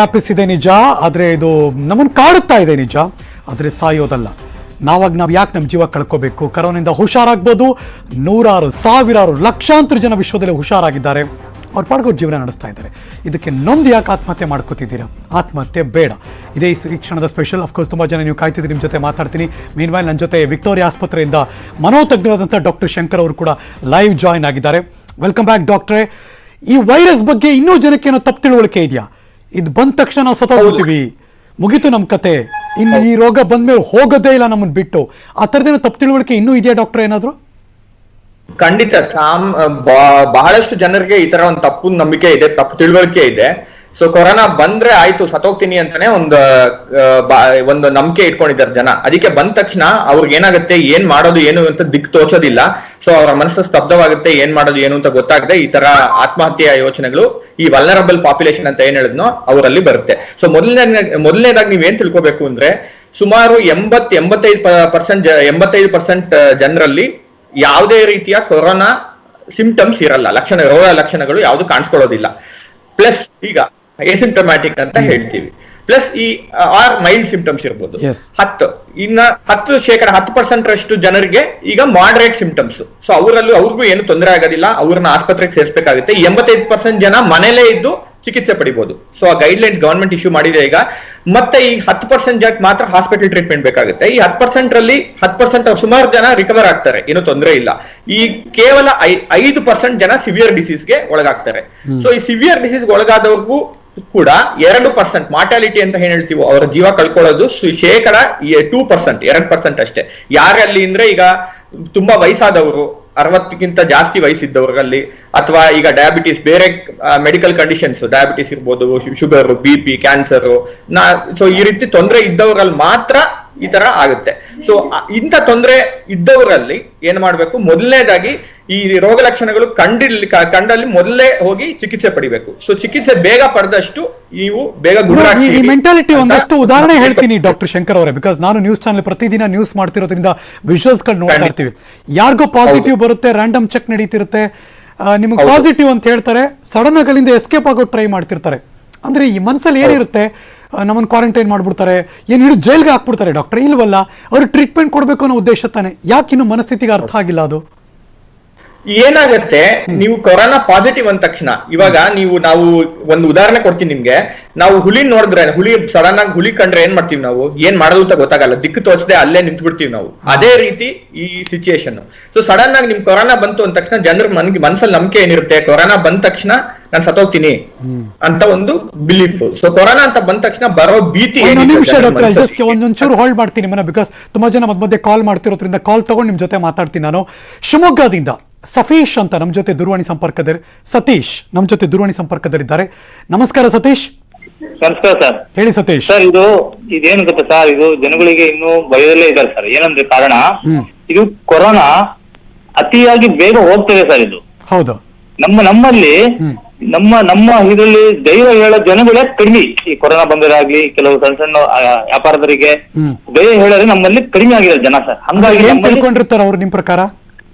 ವ್ಯಾಪಿಸಿದೆ ನಿಜ, ಆದರೆ ಇದು ನಮ್ಮನ್ನು ಕಾಡುತ್ತಾ ಇದೆ ನಿಜ, ಆದರೆ ಸಾಯೋದಲ್ಲ. ನಾವು ಯಾಕೆ ನಮ್ಮ ಜೀವ ಕಳ್ಕೋಬೇಕು? ಕರೋನಿಂದ ಹುಷಾರಾಗ್ಬೋದು. ನೂರಾರು, ಸಾವಿರಾರು, ಲಕ್ಷಾಂತರ ಜನ ವಿಶ್ವದಲ್ಲಿ ಹುಷಾರಾಗಿದ್ದಾರೆ. ಅವ್ರು ಪಾಡ್ಗೋರು ಜೀವನ ನಡೆಸ್ತಾ ಇದ್ದಾರೆ. ಇದಕ್ಕೆ ನೊಂದು ಯಾಕೆ ಆತ್ಮಹತ್ಯೆ ಮಾಡ್ಕೋತಿದ್ದೀರಾ? ಆತ್ಮಹತ್ಯೆ ಬೇಡ. ಇದೇ ಈ ಕ್ಷಣದ ಸ್ಪೆಷಲ್. ಅಫ್ಕೋರ್ಸ್ ತುಂಬ ಜನ ನೀವು ಕಾಯ್ತಿದ್ದೀರಿ, ನಿಮ್ಮ ಜೊತೆ ಮಾತಾಡ್ತೀನಿ. ಮೀನ್ವೈಲ್ ನನ್ನ ಜೊತೆ ವಿಕ್ಟೋರಿಯಾ ಆಸ್ಪತ್ರೆಯಿಂದ ಮನೋತಜ್ಞರಾದಂಥ ಡಾಕ್ಟರ್ ಶಂಕರ್ ಅವರು ಕೂಡ ಲೈವ್ ಜಾಯ್ನ್ ಆಗಿದ್ದಾರೆ. ವೆಲ್ಕಮ್ ಬ್ಯಾಕ್ ಡಾಕ್ಟ್ರೇ. ಈ ವೈರಸ್ ಬಗ್ಗೆ ಇನ್ನೂ ಜನಕ್ಕೆ ಏನೋ ತಪ್ಪು ತಿಳುವಳಿಕೆ ಇದೆಯಾ? ಇದು ಬಂದ ತಕ್ಷಣ ನಾವು ಸತ್ತೋಗ್ಬಿಡ್ತೀವಿ, ಮುಗೀತು ನಮ್ಮ ಕತೆ, ಇನ್ನು ಈ ರೋಗ ಬಂದ್ಮೇಲೆ ಹೋಗೋದೇ ಇಲ್ಲ ನಮ್ಮನ್ನು ಬಿಟ್ಟು, ಆ ಥರದ್ದೇನೋ ತಪ್ಪು ತಿಳುವಳಿಕೆ ಇನ್ನೂ ಇದೆಯಾ ಡಾಕ್ಟರ್ ಏನಾದ್ರು? ಖಂಡಿತ ಬಹಳಷ್ಟು ಜನರಿಗೆ ಈ ತರ ಒಂದು ತಪ್ಪು ನಂಬಿಕೆ ಇದೆ, ತಪ್ಪು ತಿಳುವಳಿಕೆ ಇದೆ. ಸೊ ಕೊರೋನಾ ಬಂದ್ರೆ ಆಯ್ತು ಸತ್ತೋಗ್ತೀನಿ ಅಂತಾನೆ ಒಂದು ನಂಬಿಕೆ ಇಟ್ಕೊಂಡಿದ್ದಾರೆ ಜನ. ಅದಕ್ಕೆ ಬಂದ ತಕ್ಷಣ ಅವ್ರಿಗೆ ಏನಾಗುತ್ತೆ, ಏನ್ ಮಾಡೋದು ಏನು ಅಂತ ದಿಕ್ಕು ತೋಚೋದಿಲ್ಲ. ಸೊ ಅವರ ಮನಸ್ಸು ಸ್ತಬ್ಧವಾಗುತ್ತೆ, ಏನ್ ಮಾಡೋದು ಏನು ಅಂತ ಗೊತ್ತಾಗದೆ ಈ ತರ ಆತ್ಮಹತ್ಯೆಯ ಯೋಚನೆಗಳು, ಈ ವಲ್ನರಬಲ್ ಪಾಪ್ಯುಲೇಷನ್ ಅಂತ ಏನ್ ಹೇಳಿದ್ನೋ ಅವರಲ್ಲಿ ಬರುತ್ತೆ. ಸೊ ಮೊದಲನೇದಾಗಿ ನೀವೇನ್ ತಿಳ್ಕೊಬೇಕು ಅಂದ್ರೆ, ಸುಮಾರು 85% ಜನರಲ್ಲಿ ಯಾವುದೇ ರೀತಿಯ ಕೊರೋನಾ ಸಿಂಪ್ಟಮ್ಸ್ ಇರಲ್ಲ, ರೋಗ ಲಕ್ಷಣಗಳು ಯಾವ್ದು ಕಾಣಿಸ್ಕೊಳ್ಳೋದಿಲ್ಲ. ಪ್ಲಸ್ ಈಗ ಎಸಿಂಪ್ಟಮ್ಯಾಟಿಕ್ ಅಂತ ಹೇಳ್ತೀವಿ. ಪ್ಲಸ್ ಈ ಮೈಲ್ಡ್ ಸಿಂಪ್ಟಮ್ಸ್ ಇರ್ಬೋದು. 10% ರಷ್ಟು ಜನರಿಗೆ ಈಗ ಮಾಡರೇಟ್ ಸಿಂಪ್ಟಮ್ಸ್. ಸೊ ಅವ್ರಿಗೂ ಏನು ತೊಂದರೆ ಆಗೋದಿಲ್ಲ, ಅವ್ರನ್ನ ಆಸ್ಪತ್ರೆಗೆ ಸೇರಿಸಬೇಕಾಗುತ್ತೆ. 85% ಜನ ಮನೇಲೇ ಇದ್ದು ಚಿಕಿತ್ಸೆ ಪಡಿಬಹುದು. ಸೊ ಆ ಗೈಡ್ ಲೈನ್ಸ್ ಗವರ್ಮೆಂಟ್ ಇಶ್ಯೂ ಮಾಡಿದೆ ಈಗ. ಮತ್ತೆ ಈ 10% ಜನಕ್ಕೆ ಮಾತ್ರ ಹಾಸ್ಪಿಟಲ್ ಟ್ರೀಟ್ಮೆಂಟ್ ಬೇಕಾಗುತ್ತೆ. ಈ 10% ಸುಮಾರು ಜನ ರಿಕವರ್ ಆಗ್ತಾರೆ, ಏನು ತೊಂದರೆ ಇಲ್ಲ. ಈ ಕೇವಲ 5% ಜನ ಸಿವಿಯರ್ ಡಿಸೀಸ್ಗೆ ಒಳಗಾಗ್ತಾರೆ. ಸೊ ಈ ಸಿವಿಯರ್ ಡಿಸೀಸ್ಗೆ ಒಳಗಾದವ್ರಿಗೂ ಕೂಡ 2% ಮಾರ್ಟಾಲಿಟಿ ಅಂತ ಏನ್ ಹೇಳ್ತೀವೋ, ಅವರ ಜೀವ ಕಳ್ಕೊಳ್ಳೋದು 2% ಅಷ್ಟೇ. ಯಾರಲ್ಲಿ ಅಂದ್ರೆ ಈಗ ತುಂಬಾ ವಯಸ್ಸಾದವರು, 60ಕ್ಕಿಂತ ಜಾಸ್ತಿ ವಯಸ್ಸಿದ್ದವರಲ್ಲಿ, ಅಥವಾ ಈಗ ಡಯಾಬಿಟಿಸ್, ಬೇರೆ ಮೆಡಿಕಲ್ ಕಂಡೀಷನ್ಸ್, ಡಯಾಬಿಟಿಸ್ ಇರ್ಬೋದು, ಶುಗರ್, BP, ಕ್ಯಾನ್ಸರ್, ಸೊ ಈ ರೀತಿ ತೊಂದರೆ ಇದ್ದವರಲ್ಲಿ ಮಾತ್ರ ಈ ತರ ಆಗುತ್ತೆ. ಸೊ ಇಂಥ ತೊಂದರೆ ಇದ್ದವರಲ್ಲಿ ಏನ್ ಮಾಡ್ಬೇಕು, ಮೊದಲನೇದಾಗಿ ಈ ರೋಗ ಲಕ್ಷಣಗಳು ಕಂಡಲ್ಲಿ ಮೊದಲೇ ಹೋಗಿ ಚಿಕಿತ್ಸೆ ಪಡಿಬೇಕು. ಸೊ ಚಿಕಿತ್ಸೆ ಬೇಗ ಪಡೆದಷ್ಟು ನೀವು ಬೇಗ ಈ ಮೆಂಟಾಲಿಟಿ ಒಂದಷ್ಟು ಉದಾಹರಣೆ ಹೇಳ್ತೀನಿ ಡಾಕ್ಟರ್ ಶಂಕರ್ ಅವರೇ. ಬಿಕಾಸ್ ನಾನು ನ್ಯೂಸ್ ಚಾನಲ್ ಪ್ರತಿದಿನ ನ್ಯೂಸ್ ಮಾಡ್ತಿರೋದ್ರಿಂದ ವಿಜುವಲ್ಸ್ ಗಳು ನೋಡ್ತಾ ಇರ್ತೀವಿ. ಯಾರಿಗೋ ಪಾಸಿಟಿವ್ ಬರುತ್ತೆ, ರ್ಯಾಂಡಮ್ ಚೆಕ್ ನಡೀತಿರುತ್ತೆ, ನಿಮಗೆ ಪಾಸಿಟಿವ್ ಅಂತ ಹೇಳ್ತಾರೆ, ಸಡನ್ ಆಗಿ ಅಲ್ಲಿಂದ ಎಸ್ಕೇಪ್ ಆಗೋ ಟ್ರೈ ಮಾಡ್ತಿರ್ತಾರೆ. ಅಂದ್ರೆ ಈ ಮನಸ್ಸಲ್ಲಿ ಏನಿರುತ್ತೆ, ನಮ್ಮನ್ನು ಕ್ವಾರಂಟೈನ್ ಮಾಡ್ಬಿಡ್ತಾರೆ, ಏನು ಹಿಡಿದು ಜೈಲ್ಗೆ ಹಾಕ್ಬಿಡ್ತಾರೆ. ಡಾಕ್ಟರ್ ಇಲ್ವಲ್ಲ, ಅವ್ರು ಟ್ರೀಟ್ಮೆಂಟ್ ಕೊಡಬೇಕು ಅನ್ನೋ ಉದ್ದೇಶ ತಾನೆ. ಯಾಕಿನ್ನು ಮನಸ್ಥಿತಿಗೆ ಅರ್ಥ ಆಗಿಲ್ಲ ಅದು? ಏನಾಗತ್ತೆ, ನೀವು ಕೊರೋನಾ ಪಾಸಿಟಿವ್ ಅಂದ ತಕ್ಷಣ, ಇವಾಗ ನಾವು ಒಂದು ಉದಾಹರಣೆ ಕೊಡ್ತೀನಿ ನಿಮ್ಗೆ. ನಾವು ಹುಲಿ ನೋಡಿದ್ರೆ, ಸಡನ್ ಆಗಿ ಹುಲಿ ಕಂಡ್ರೆ ಏನ್ ಮಾಡ್ತೀವಿ ನಾವು, ಏನ್ ಮಾಡೋದು ಅಂತ ಗೊತ್ತಾಗಲ್ಲ, ದಿಕ್ಕು ತೋಚದೆ ಅಲ್ಲೇ ನಿಂತು ಬಿಡ್ತೀವಿ ನಾವು. ಅದೇ ರೀತಿ ಈ ಸಿಚುಯೇಷನ್. ಸೊ ಸಡನ್ ಆಗಿ ನಿಮ್ ಕೊರೋನಾ ಬಂತು ಅಂದ ತಕ್ಷಣ ಜನರ ಮನಸ್ಸಲ್ಲಿ ನಂಬಿಕೆ ಏನಿರುತ್ತೆ, ಕೊರೋನಾ ಬಂದ ತಕ್ಷಣ ನಾನು ಸತ್ತೋಗ್ತೀನಿ ಅಂತ ಒಂದು ಬಿಲೀಫ್. ಸೊ ಕೊರೋನಾ ಅಂತ ಬಂದ ತಕ್ಷಣ ಬರೋ ಭೀತಿ. ಒಂಚೂರು ಹೋಲ್ಡ್ ಮಾಡ್ತೀನಿ ಮನ, ಬಿಕಾಸ್ ತುಂಬಾ ಜನ ಮಧ್ಯೆ ಕಾಲ್ ಮಾಡ್ತಿರೋದ್ರಿಂದ ಕಾಲ್ ತಗೊಂಡು ನಿಮ್ ಜೊತೆ ಮಾತಾಡ್ತೀನಿ ನಾನು. ಶಿವಮೊಗ್ಗದಿಂದ ಸತೀಶ್ ಅಂತ ನಮ್ಮ ಜೊತೆ ದೂರವಾಣಿ ಸಂಪರ್ಕದಲ್ಲಿದ್ದಾರೆ. ನಮಸ್ಕಾರ ಸತೀಶ್. ನಮಸ್ಕಾರ ಸರ್. ಹೇಳಿ ಸತೀಶ್. ಸರ್ ಇದೇನು ಗೊತ್ತಾ ಸರ್, ಇದು ಜನಗಳಿಗೆ ಇನ್ನೂ ಭಯದಲ್ಲೇ ಇದ್ದಾರೆ ಸರ್. ಏನಂದ್ರೆ ಕಾರಣ, ಇದು ಕೊರೋನಾ ಅತಿಯಾಗಿ ಬೇಗ ಹೋಗ್ತದೆ ಸರ್. ಇದು ಹೌದು. ನಮ್ಮಲ್ಲಿ ನಮ್ಮ ಇದರಲ್ಲಿ ಧೈರ್ಯ ಹೇಳೋ ಜನಗಳೇ ಕಡಿಮೆ. ಈ ಕೊರೋನಾ ಬಂದರಾಗ್ಲಿ, ಕೆಲವು ಸಣ್ಣ ವ್ಯಾಪಾರದವರಿಗೆ ಧೈರ್ಯ ಹೇಳೋದು ನಮ್ಮಲ್ಲಿ ಕಡಿಮೆ ಆಗಿದೆ ಜನ ಸರ್. ಹಂಗಾಗಿ ತಿಳ್ಕೊಂಡಿರ್ತಾರೆ ಅವ್ರು ನಿಮ್ ಪ್ರಕಾರ?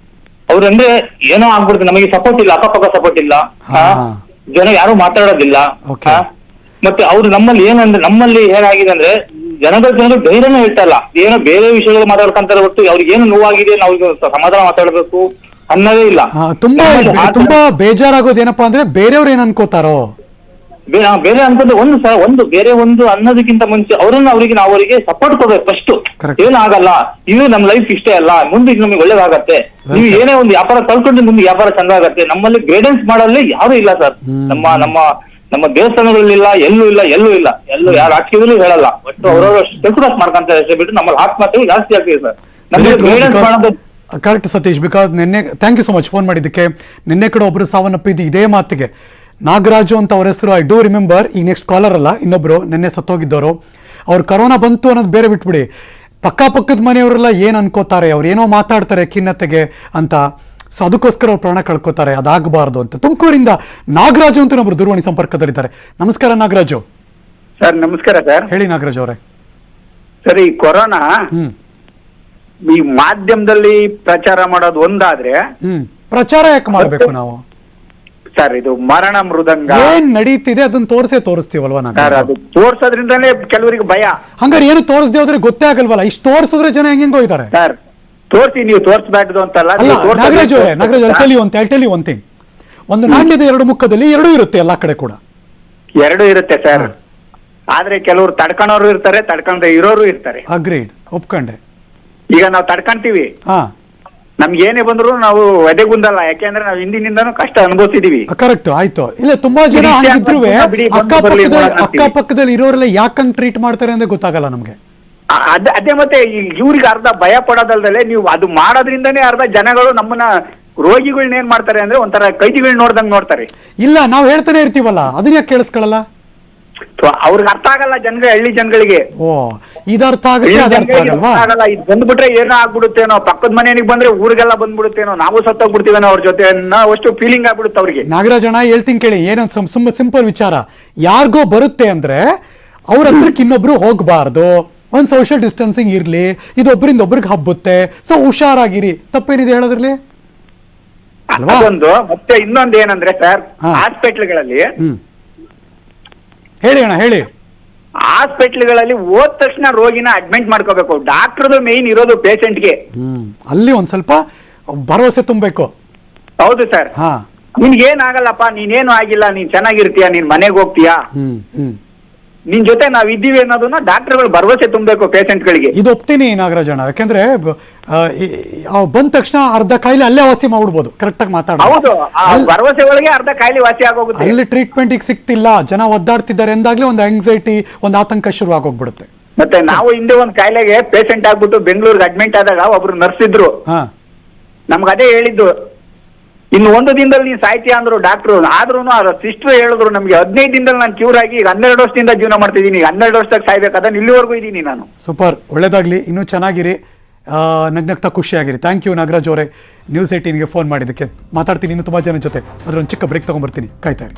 ಅವ್ರಂದ್ರೆ ಏನೋ ಆಗ್ಬಿಡುತ್ತೆ, ನಮಗೆ ಸಪೋರ್ಟ್ ಇಲ್ಲ, ಅಕ್ಕಪಕ್ಕ ಸಪೋರ್ಟ್ ಇಲ್ಲ, ಜನ ಯಾರು ಮಾತಾಡೋದಿಲ್ಲ. ಮತ್ತೆ ಅವ್ರು ನಮ್ಮಲ್ಲಿ ಏನಾಗಿದೆ ಅಂದ್ರೆ, ಜನಗಳು ಧೈರ್ಯನೂ ಹೇಳ್ತಾ ಇಲ್ಲ, ಏನೋ ಬೇರೆ ವಿಷಯಗಳು ಮಾತಾಡ್ಕೊಂತಾರೆ ಹೊರತು ಅವ್ರಿಗೆ ಏನು ನೋವಾಗಿದೆ, ನಾವು ಸಮಾಧಾನ ಮಾತಾಡ್ಬೇಕು ಅನ್ನೋದೇ ಇಲ್ಲ. ತುಂಬಾ ಬೇಜಾರಾಗೋದೇನಪ್ಪಾ ಅಂದ್ರೆ, ಬೇರೆಯವ್ರು ಏನ್ ಅನ್ಕೋತಾರೋ, ಬೇರೆ ಅನ್ಕೊಂಡ್ರೆ ಒಂದು ಅನ್ನೋದಕ್ಕಿಂತ ಮುಂಚೆ ಅವರಿಗೆ ಸಪೋರ್ಟ್ ಕೊಡ್ಬೇಕು ಫಸ್ಟ್. ಏನಾಗಲ್ಲ, ಇದು ನಮ್ ಲೈಫ್ ಇಷ್ಟೇ ಅಲ್ಲ, ಮುಂದೆ ನಮಗೆ ಒಳ್ಳೇದಾಗತ್ತೆ, ನೀವು ಏನೇ ಒಂದು ವ್ಯಾಪಾರ ಕಳ್ಕೊಂಡ್ರೆ ಮುಂದೆ ವ್ಯಾಪಾರ ಚಂದ ಆಗತ್ತೆ. ನಮ್ಮಲ್ಲಿ ಗೈಡೆನ್ಸ್ ಮಾಡಲ್ಲಿ ಯಾರು ಇಲ್ಲ ಸರ್. ನಮ್ಮ ದೇವಸ್ಥಾನಗಳಿಲ್ಲ, ಎಲ್ಲೂ ಇಲ್ಲ, ಯಾರು ರಾಜಕೀಯದಲ್ಲೂ ಹೇಳಲ್ಲ. ಒಟ್ಟು ಅವರವರು ಸ್ಪೆಕ್ಯುಲೇಟ್ ಮಾಡ್ಕೊಂತ ಬಿಟ್ಟು ನಮ್ಮಲ್ಲಿ ಆತ್ಮಹತ್ಯೆ ಜಾಸ್ತಿ ಆಗ್ತಿದೆ ಸರ್. ನಮಗೆ ಗೈಡೆನ್ಸ್ ಮಾಡೋದು ಕರೆಕ್ಟ್ ಸತೀಶ್. ಬಿಕಾಸ್ ನಿನ್ನೆ, thank you so much phone ಮಾಡಿದ್ದಕ್ಕೆ. ನಿನ್ನೆ ಕೂಡ ಒಬ್ರು ಸಾವನ್ನಪ್ಪಿದ್ದು ಇದೇ ಮಾತಿಗೆ. ನಾಗರಾಜು ಅಂತ ಅವ್ರ ಹೆಸರು, ಐ ಡೂ ರಿಮೆಂಬರ್. ಈಗ ನೆಕ್ಸ್ಟ್ ಕಾಲರ್ ಅಲ್ಲ, ಇನ್ನೊಬ್ರು ನಿನ್ನೆ ಸತ್ತೋಗಿದ್ದವರು. ಅವ್ರು ಕರೋನಾ ಬಂತು ಅನ್ನೋದು ಬೇರೆ ಬಿಟ್ಬಿಡಿ, ಪಕ್ಕದ ಮನೆಯವರೆಲ್ಲ ಏನ್ ಅನ್ಕೋತಾರೆ, ಅವ್ರು ಏನೋ ಮಾತಾಡ್ತಾರೆ ಖಿನ್ನತೆಗೆ ಅಂತ. ಸೊ ಅದಕ್ಕೋಸ್ಕರ ಅವ್ರು ಪ್ರಾಣ ಕಳ್ಕೋತಾರೆ, ಅದಾಗಬಾರ್ದು ಅಂತ. ತುಮಕೂರಿಂದ ನಾಗರಾಜು ಅಂತ ಒಬ್ರು ದೂರವಾಣಿ ಸಂಪರ್ಕದಲ್ಲಿದ್ದಾರೆ. ನಮಸ್ಕಾರ ನಾಗರಾಜು. ಸರ್ ನಮಸ್ಕಾರ ಸರ್. ಹೇಳಿ ನಾಗರಾಜ್ ಅವರೇ. ಸರ್, ಈ ಕೊರೋನಾ ಈ ಮಾಧ್ಯಮದಲ್ಲಿ ಪ್ರಚಾರ ಮಾಡೋದು ಒಂದಾದ್ರೆ, ಪ್ರಚಾರ ಯಾಕೆ ಮಾಡ್ಬೇಕು ನಾವು? ಸರ್ ಇದು ಮರಣ ಮೃದಂಗ ಏನ್ ನಡೀತಿದೆ ಅದನ್ನ ತೋರಿಸ್ತೀವಲ್ವಾ ಸರ್ ನಾಗರಾಜ್? ಅದು ತೋರ್ಸೋದ್ರಿಂದಲೇ ಕೆಲವರಿಗೆ ಭಯ. ಹಂಗಾರೆ ಏನು ತೋರಿಸದೆ ಹೋದ್ರೆ ಗೊತ್ತೇ ಆಗಲ್ವಲ್ಲ, ಇಷ್ಟು ತೋರಿಸಿದ್ರೆ ಜನ ಹೆಂಗೋ ಇದ್ದಾರೆ. ಸರ್ ತೋರ್ಸಿ, ನೀವು ತೋರ್ಸ್ಬಾರ್ದು ಅಂತಲ್ಲ, ಅಲ್ಲ ನೀವು ತೋರ್ಸೋದು- ನಾಗರಾಜ್ ಅವರೇ, Nagaraj tell you one thing, ಒಂದು ನಾಣ್ಯದ ಎರಡು ಮುಖದಲ್ಲಿ ಎರಡೂ ಇರುತ್ತೆ ಎಲ್ಲಾ ಕಡೆ ಕೂಡ. ಎರಡು ಇರುತ್ತೆ ಸರ್, ಆದ್ರೆ ಕೆಲವರು ತಡ್ಕೊಳೋರು ಇರ್ತಾರೆ, ತಡ್ಕೊಂಡ್ರೆ ಇರೋರು ಇರ್ತಾರೆ. ಅಗ್ರೀಡ್, ಒಪ್ಕೊಂಡೆ. ಈಗ ನಾವು ತಡ್ಕೊಂತೀವಿ, ಹಾ ನಮ್ಗೆ ಏನೇ ಬಂದ್ರು ನಾವು ಎದೆಗುಂದಲ್ಲ, ಯಾಕೆಂದ್ರೆ ನಾವು ಹಿಂದಿನಿಂದನೂ ಕಷ್ಟ ಅನುಭವಿಸಿದೀವಿ. ಕರೆಕ್ಟ್ ಆಯ್ತು. ಇಲ್ಲ ತುಂಬಾ ಜನ ಈ ವಿಷಯ ಹಂಗಿದ್ರು ಬಿಡಿ, ಬಂದು ಬರ್ಲಿ ನೋಡೋಣ ಅಂತೀವಿ. ಅಕ್ಕಪಕ್ಕದಲ್ಲಿ ಇರೋರೆಲ್ಲ ಯಾಕಂಗ್ ಟ್ರೀಟ್ ಮಾಡ್ತಾರೆ ಅಂದ್ರೆ ಗೊತ್ತಾಗಲ್ಲ ನಮ್ಗೆ. ಅದೇ ಮತ್ತೆ ಇವ್ರಿಗೆ ಅರ್ಧ ಭಯ ಪಡೋದಲ್ದಲೆ ನೀವು ಅದು ಮಾಡೋದ್ರಿಂದನೇ ಅರ್ಧ ಜನಗಳು ನಮ್ಮನ್ನ ರೋಗಿಗಳನ್ನ ಏನ್ ಮಾಡ್ತಾರೆ ಅಂದ್ರೆ ಒಂಥರ ಕೈದಿಗಳನ್ನ ನೋಡ್ದಂಗ್ ನೋಡ್ತಾರೆ. ಇಲ್ಲ ನಾವು ಹೇಳ್ತಾನೆ ಇರ್ತೀವಲ್ಲ, ಅದನ್ನ ಯಾಕೆ ಕೇಳಿಸ್ಕೊಳ್ಳಲ್ಲ? ಅವ್ರಿಗೆ ಅರ್ಥ ಆಗಲ್ಲ ಜನಗಳು, ಹಳ್ಳಿ ಜನಗಳಿಗೆ. ಓ ಇದರ್ಥ ಆಗುತ್ತೆ, ಅದರ್ಥ ಆಗಲ್ವಾ? ಆಗಲ್ಲ, ಇದು ಬಂದ್ಬಿಟ್ರೆ ಏನೋ ಆಗ್ಬಿಡುತ್ತೇನೋ, ಪಕ್ಕದ ಮನೆಗೆ ಬಂದ್ರೆ ಊರಿಗೆಲ್ಲ ಬಂದ್ಬಿಡುತ್ತೇನೋ, ನಾವು ಸತ್ತೋಗ್ಬಿಡ್ತೀವೇನೋ ಅವ್ರ ಜೊತೆ ನಾವು ಅಷ್ಟು ಫೀಲಿಂಗ್ ಆಗ್ಬಿಡುತ್ತೆ ಅವ್ರಿಗೆ. ನಾಗರಾಜಣ್ಣ ಹೇಳ್ತೀನಿ ಕೇಳಿ, ಏನೊಂದು ಸಿಂಪಲ್ ವಿಚಾರ, ಯಾರಿಗೋ ಬರುತ್ತೆ ಅಂದ್ರೆ ಅವ್ರ ಹತ್ರಕ್ಕೆ ಇನ್ನೊಬ್ರು ಹೋಗ್ಬಾರ್ದು, ಒಂದ್ ಸೋಷಿಯಲ್ ಡಿಸ್ಟೆನ್ಸಿಂಗ್ ಇರ್ಲಿ, ಇದೊಬ್ಬರಿಂದ ಒಬ್ರಿಗೆ ಹಬ್ಬುತ್ತೆ, ಸೊ ಹುಷಾರಾಗಿರಿ. ತಪ್ಪೇನಿದೆ ಹೇಳೋದ್ರಲ್ಲಿ? ಅಲ್ವಾ? ಅದೊಂದು. ಮತ್ತೆ ಇನ್ನೊಂದು ಏನಂದ್ರೆ ಸರ್, ಹಾ. ಹಾಸ್ಪಿಟ್ಲ್ಗಳಲ್ಲಿ ಹೇಳಿ ಅಣ್ಣ ಹೇಳಿ. ಹಾಸ್ಪಿಟ್ಲ್ಗಳಲ್ಲಿ ಹೋದ ತಕ್ಷಣ ರೋಗಿನ ಅಡ್ಮಿಟ್ ಮಾಡ್ಕೋಬೇಕು. ಡಾಕ್ಟರ್ದು ಮೇನ್ ಇರೋದು ಪೇಷಂಟ್ಗೆ. ಅಲ್ಲಿ ಒಂದ್ ಸ್ವಲ್ಪ ಭರವಸೆ ತುಂಬಬೇಕು. ಹೌದು ಸರ್. ಹಾ ನಿನ್ಗೇನಾಗಲ್ಲಪ್ಪ, ನೀನೇನು ಆಗಿಲ್ಲ, ನೀನ್ ಚೆನ್ನಾಗಿರ್ತೀಯ, ನೀನ್ ಮನೆಗೆ ಹೋಗ್ತೀಯಾ, ನಿನ್ ಜೊತೆ ನಾವ್ ಇದ್ದೀವಿ ಅನ್ನೋದನ್ನ ಡಾಕ್ಟರ್ಗಳು ಭರವಸೆ ತುಂಬಬೇಕು ಪೇಷಂಟ್ಗಳಿಗೆ. ಇದು ಒಪ್ತೀನಿ ನಾಗರಾಜಣ್ಣ, ಯಾಕಂದ್ರೆ ಬಂದ ತಕ್ಷಣ ಅರ್ಧ ಕಾಯಿಲೆ ಅಲ್ಲೇ ವಾಸಿ ಮಾಡ್ಬಿಡ್ಬೋದು. ಕರೆಕ್ಟ್ ಆಗಿ ಮಾತಾಡ. ಹೌದು, ಆ ಭರವಸೆ ಒಳಗೆ ಅರ್ಧ ಕಾಯಿಲೆ ವಾಸಿ ಆಗೋಗುತ್ತೆ. ಅಲ್ಲಿ ಟ್ರೀಟ್ಮೆಂಟ್ ಈಗ ಸಿಗ್ತಿಲ್ಲ, ಜನ ಒದ್ದಾಡ್ತಿದ್ದಾರೆ ಎಂದಾಗ್ಲೇ ಒಂದು ಆಂಗ್ಸೈಟಿ, ಒಂದು ಆತಂಕ ಶುರು ಆಗೋಗ್ಬಿಡುತ್ತೆ. ಮತ್ತೆ ನಾವು ಹಿಂದೆ ಒಂದ್ ಕಾಯಿಲೆಗೆ ಪೇಷಂಟ್ ಆಗ್ಬಿಟ್ಟು ಬೆಂಗಳೂರಿಗೆ ಅಡ್ಮಿಟ್ ಆದಾಗ ಒಬ್ರು ನರ್ಸ್ ಇದ್ರು, ಹಾ ನಮ್ಗೆ ಅದೇ ಹೇಳಿದ್ದು, ಇನ್ನು 1 ದಿನದಲ್ಲಿ ನೀನ್ ಸಾಯ್ತೀಯ ಅಂದ್ರು ಡಾಕ್ಟ್ರು. ಆದ್ರೂ ಸಿಸ್ಟರ್ ಹೇಳಿದ್ರು ನಮ್ಗೆ 15 ದಿನದಲ್ಲಿ ನಾನು ಕ್ಯೂರ್ ಆಗಿ ಈಗ 12 ವರ್ಷದಿಂದ ಜೀವನ ಮಾಡ್ತಿದ್ದೀನಿ, 12 ವರ್ಷದಾಗ ಸಾಯ್ಬೇಕಾದ ಇಲ್ಲಿವರೆಗೂ ಇದ್ದೀನಿ ನಾನು. ಸೂಪರ್, ಒಳ್ಳೇದಾಗ್ಲಿ, ಇನ್ನೂ ಚೆನ್ನಾಗಿರಿ, ನಗ್ನಗ್ತಾ ಖುಷಿಯಾಗಿರಿ. ಥ್ಯಾಂಕ್ ಯು ನಾಗರಾಜ್ ಅವರೇ, ನ್ಯೂಸ್ 18ಗೆ ಫೋನ್ ಮಾಡಿದ್ದಕ್ಕೆ. ಮಾತಾಡ್ತೀನಿ ಇನ್ನು ತುಂಬಾ ಜನ ಜೊತೆ, ಅದ್ರ ಒಂದು ಚಿಕ್ಕ ಬ್ರೇಕ್ ತಗೊಂಡ್ಬರ್ತೀನಿ, ಕಾಯ್ತಾ ಇರಿ.